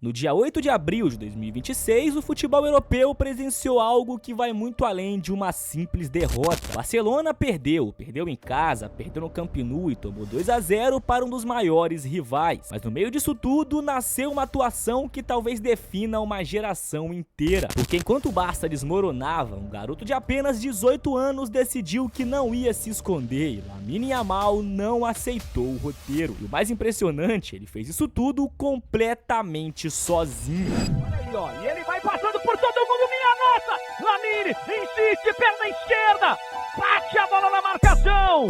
No dia 8 de abril de 2026, o futebol europeu presenciou algo que vai muito além de uma simples derrota. Barcelona perdeu em casa, perdeu no Camp Nou e tomou 2-0 para um dos maiores rivais. Mas no meio disso tudo, nasceu uma atuação que talvez defina uma geração inteira. Porque enquanto o Barça desmoronava, um garoto de apenas 18 anos decidiu que não ia se esconder e Lamine Yamal não aceitou o roteiro. E o mais impressionante, ele fez isso tudo completamente sozinho. Olha aí, ó, e ele vai passando por todo mundo, minha nossa! Lamine insiste, perna esquerda, bate a bola na marcação!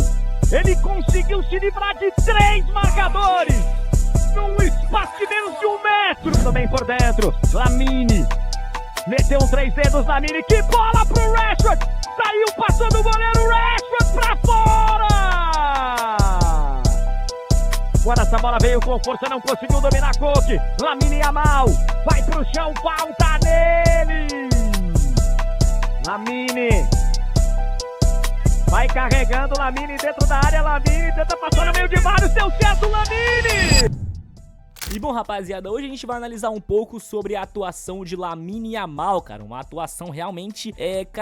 Ele conseguiu se livrar de 3 marcadores num espaço de menos de 1 metro. Também por dentro, Lamine meteu 3 dedos, Lamine, que bola pro Rashford! Saiu passando o goleiro, Rashford pra fora! Agora essa bola veio com força, não conseguiu dominar Coque. Lamine Yamal vai pro chão, falta nele. Lamine vai carregando, Lamine dentro da área, Lamine tenta passar no meio de vários, deu certo, Lamine! E bom, rapaziada, hoje a gente vai analisar um pouco sobre a atuação de Lamine Yamal, cara. Uma atuação realmente,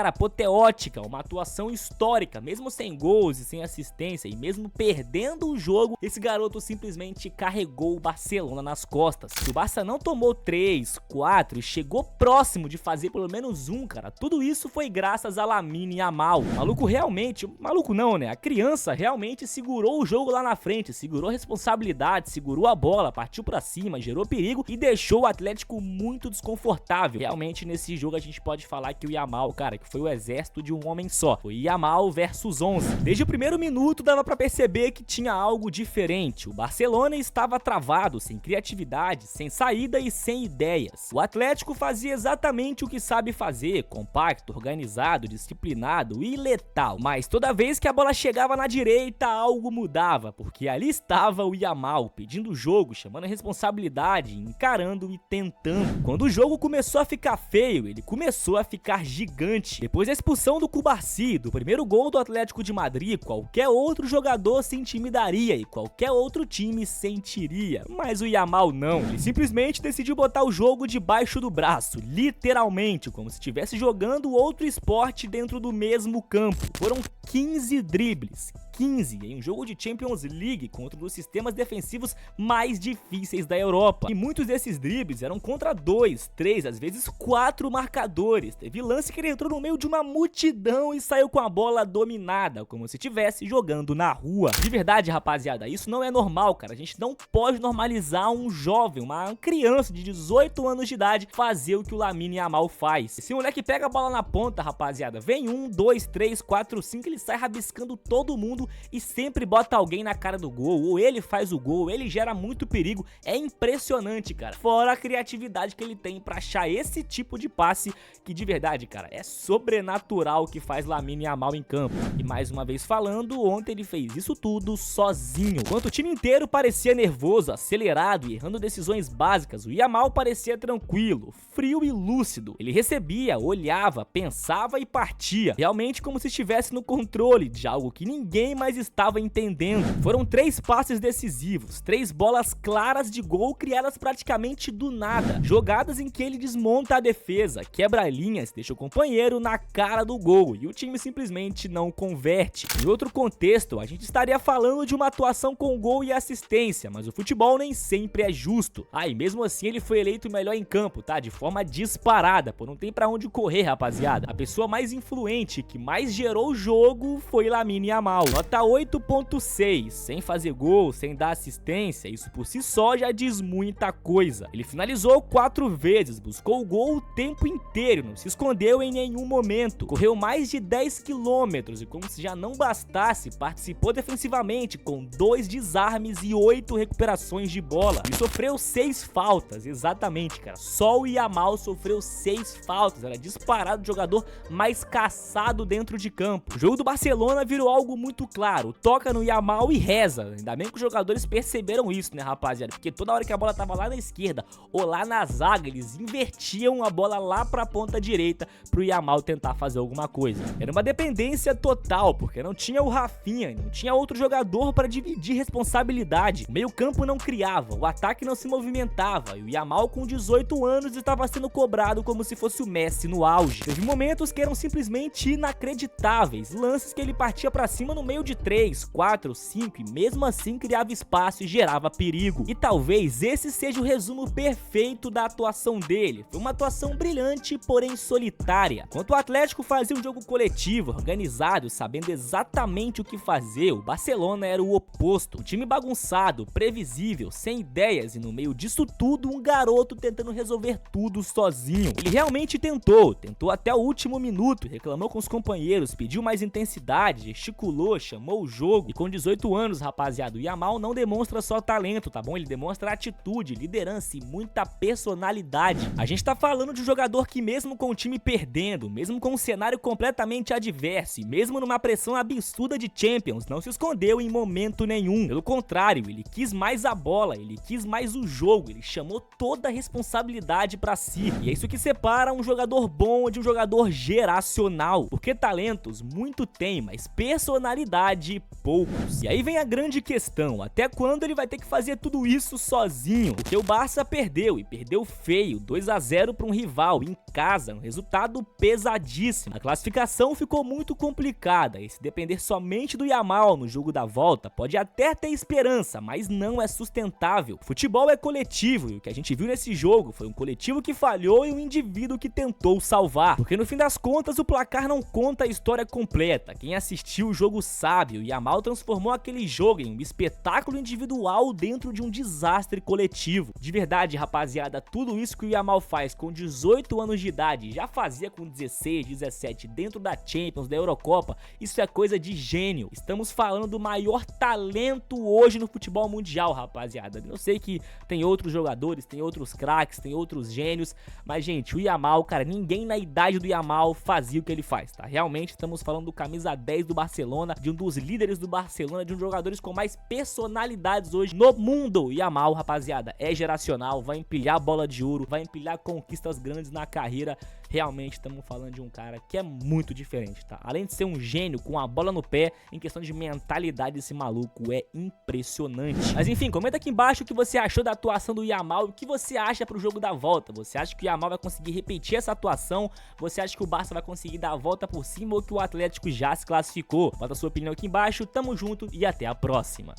apoteótica, uma atuação histórica. Mesmo sem gols e sem assistência, e mesmo perdendo o jogo, esse garoto simplesmente carregou o Barcelona nas costas. Se o Barça não tomou 3, 4 e chegou próximo de fazer pelo menos um, cara, tudo isso foi graças a Lamine Yamal. O maluco realmente, maluco não, né? A criança realmente segurou o jogo lá na frente, segurou a responsabilidade, segurou a bola, partiu pra cima, gerou perigo e deixou o Atlético muito desconfortável. Realmente nesse jogo a gente pode falar que o Yamal, cara, que foi o exército de um homem só. Foi Yamal versus 11. Desde o primeiro minuto dava pra perceber que tinha algo diferente. O Barcelona estava travado, sem criatividade, sem saída e sem ideias. O Atlético fazia exatamente o que sabe fazer, compacto, organizado, disciplinado e letal. Mas toda vez que a bola chegava na direita, algo mudava, porque ali estava o Yamal, pedindo o jogo, chamando a responsabilidade, encarando e tentando. Quando o jogo começou a ficar feio, ele começou a ficar gigante. Depois da expulsão do Cubarsí, do primeiro gol do Atlético de Madrid, qualquer outro jogador se intimidaria e qualquer outro time sentiria. Mas o Yamal não. Ele simplesmente decidiu botar o jogo debaixo do braço, literalmente, como se estivesse jogando outro esporte dentro do mesmo campo. Foram 15 dribles. 15 em um jogo de Champions League contra um dos sistemas defensivos mais difíceis da Europa. E muitos desses dribles eram contra 2, 3, às vezes 4 marcadores. Teve lance que ele entrou no meio de uma multidão e saiu com a bola dominada, como se estivesse jogando na rua. De verdade, rapaziada, isso não é normal, cara. A gente não pode normalizar um jovem, uma criança de 18 anos de idade fazer o que o Lamine Yamal faz. Esse moleque pega a bola na ponta, rapaziada, vem 1, 2, 3, 4, 5, ele sai rabiscando todo mundo e sempre bota alguém na cara do gol, ou ele faz o gol, ele gera muito perigo. É impressionante, cara. Fora a criatividade que ele tem pra achar esse tipo de passe, que de verdade, cara, é sobrenatural o que faz Lamine Yamal em campo. E mais uma vez falando, ontem ele fez isso tudo sozinho. Enquanto o time inteiro parecia nervoso, acelerado e errando decisões básicas, o Yamal parecia tranquilo, frio e lúcido. Ele recebia, olhava, pensava e partia, realmente como se estivesse no controle de algo que ninguém mais estava entendendo. Foram 3 passes decisivos, 3 bolas claras de gol criadas praticamente do nada, jogadas em que ele desmonta a defesa, quebra linhas, deixa o companheiro na cara do gol e o time simplesmente não converte. Em outro contexto, a gente estaria falando de uma atuação com gol e assistência, mas o futebol nem sempre é justo. E mesmo assim ele foi eleito o melhor em campo, tá? De forma disparada, pô, não tem pra onde correr, rapaziada. A pessoa mais influente, que mais gerou o jogo, foi Lamine Yamal. Nota 8.6, sem fazer gol, sem dar assistência, isso por si só já diz muita coisa. Ele finalizou 4 vezes, buscou o gol o tempo inteiro, não se escondeu em nenhum momento, correu mais de 10 quilômetros e, como se já não bastasse, participou defensivamente com 2 desarmes e 8 recuperações de bola. E sofreu 6 faltas, exatamente, cara. Só o Yamal sofreu 6 faltas, era disparado o jogador mais caçado dentro de campo. O jogo do Barcelona virou algo muito claro, toca no Yamal e reza. Ainda bem que os jogadores perceberam isso, né, rapaziada? Porque toda hora que a bola tava lá na esquerda ou lá na zaga, eles invertiam a bola lá pra ponta direita pro Yamal tentar fazer alguma coisa. Era uma dependência total, porque não tinha o Rafinha, não tinha outro jogador para dividir responsabilidade. O meio-campo não criava, o ataque não se movimentava e o Yamal, com 18 anos, estava sendo cobrado como se fosse o Messi no auge. Teve momentos que eram simplesmente inacreditáveis, lances que ele partia pra cima no meio de 3, 4, 5 e mesmo assim criava espaço e gerava perigo. E talvez esse seja o resumo perfeito da atuação dele. Foi uma atuação brilhante, porém solitária. Enquanto o Atlético fazia um jogo coletivo, organizado, sabendo exatamente o que fazer, o Barcelona era o oposto. Um time bagunçado, previsível, sem ideias e no meio disso tudo um garoto tentando resolver tudo sozinho. Ele realmente tentou até o último minuto, reclamou com os companheiros, pediu mais intensidade, gesticulou, chamou o jogo. E com 18 anos, rapaziada, o Yamal não demonstra só talento, tá bom? Ele demonstra atitude, liderança e muita personalidade. A gente tá falando de um jogador que mesmo com o time perdendo, mesmo com um cenário completamente adverso e mesmo numa pressão absurda de Champions, não se escondeu em momento nenhum. Pelo contrário, ele quis mais a bola, ele quis mais o jogo, ele chamou toda a responsabilidade pra si. E é isso que separa um jogador bom de um jogador geracional. Porque talentos muito tem, mas personalidade poucos. E aí vem a grande questão, até quando ele vai ter que fazer tudo isso sozinho? Porque o Barça perdeu, e perdeu feio, 2 a 0 para um rival, em casa, um resultado pesadíssimo. A classificação ficou muito complicada, e se depender somente do Yamal no jogo da volta, pode até ter esperança, mas não é sustentável. Futebol é coletivo, e o que a gente viu nesse jogo foi um coletivo que falhou e um indivíduo que tentou salvar. Porque no fim das contas, o placar não conta a história completa. Quem assistiu o jogo sabe, o Yamal transformou aquele jogo em um espetáculo individual dentro de um desastre coletivo. De verdade, rapaziada, tudo isso que o Yamal faz com 18 anos de idade, já fazia com 16, 17 dentro da Champions, da Eurocopa, isso é coisa de gênio. Estamos falando do maior talento hoje no futebol mundial, rapaziada. Eu sei que tem outros jogadores, tem outros craques, tem outros gênios, mas gente, o Yamal, cara, ninguém na idade do Yamal fazia o que ele faz, tá? Realmente estamos falando do camisa 10 do Barcelona, de um dos líderes do Barcelona, de um dos jogadores com mais personalidades hoje no mundo. O Yamal, rapaziada, é geracional, vai empilhar bola de ouro, vai empilhar conquistas grandes na carreira. Realmente estamos falando de um cara que é muito diferente, tá? Além de ser um gênio com a bola no pé, em questão de mentalidade, esse maluco é impressionante. Mas enfim, comenta aqui embaixo o que você achou da atuação do Yamal e o que você acha pro jogo da volta. Você acha que o Yamal vai conseguir repetir essa atuação? Você acha que o Barça vai conseguir dar a volta por cima ou que o Atlético já se classificou? Bota a sua opinião aqui embaixo, tamo junto e até a próxima.